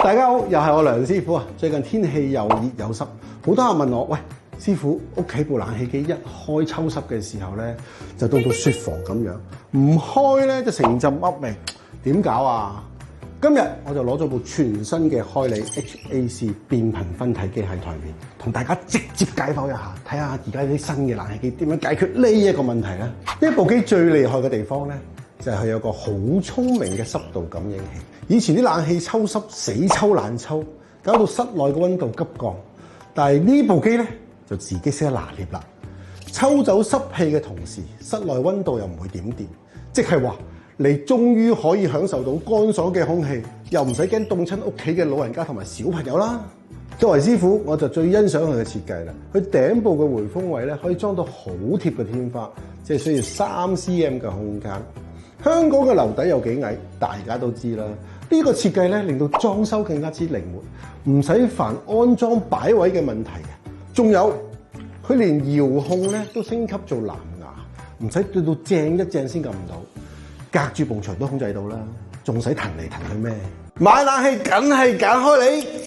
大家好，又係我梁師傅啊！最近天氣又熱又濕，好多人問我：喂，師傅，屋企部冷氣機一開抽濕嘅時候咧，就到雪房咁樣，唔開咧就成陣噏味，點搞啊？今日我就攞咗部全新嘅開利 HAC 變頻分體機喺台面，同大家直接解剖一下，睇下而家啲新嘅冷氣機點樣解決呢一個問題咧？呢部機最厲害嘅地方咧，就係佢有個好聰明嘅濕度感應器。以前啲冷氣抽濕死抽爛抽，搞到室內嘅溫度急降。但係呢部機咧就自己識得拿捏啦，抽走濕氣嘅同時，室內溫度又唔會點跌，即係話你終於可以享受到乾爽嘅空氣，又唔使驚凍親屋企嘅老人家同埋小朋友啦。作為師傅，我就最欣賞佢嘅設計啦。佢頂部嘅回風位咧可以裝到好貼嘅天花，即係需要3cm 嘅空間。香港嘅樓底有幾矮，大家都知啦。呢個設計咧令到裝修更加之靈活，唔使煩安裝擺位嘅問題嘅。仲有佢連遙控咧都升級做藍牙，唔使對到正一正先撳唔到，隔住埲牆都控制到啦，仲使騰嚟騰去咩？買冷氣梗係揀開你。